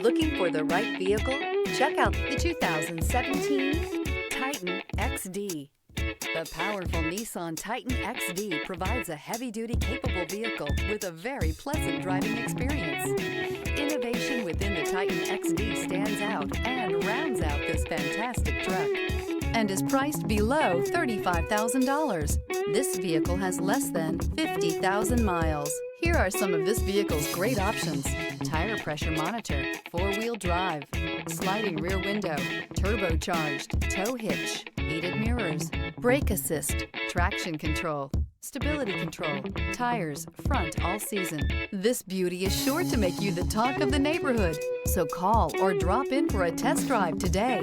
Looking for the right vehicle? Check out the 2017 Titan XD. The powerful Nissan Titan XD provides a heavy-duty, capable vehicle with a very pleasant driving experience. Innovation within the Titan XD stands out and rounds out this fantastic truck and is priced below $35,000. This vehicle has less than 50,000 miles. Here are some of this vehicle's great options: tire pressure monitor, four-wheel drive, sliding rear window, turbocharged, tow hitch, heated mirrors, brake assist, traction control, stability control, tires, front all season. This beauty is sure to make you the talk of the neighborhood. So call or drop in for a test drive today.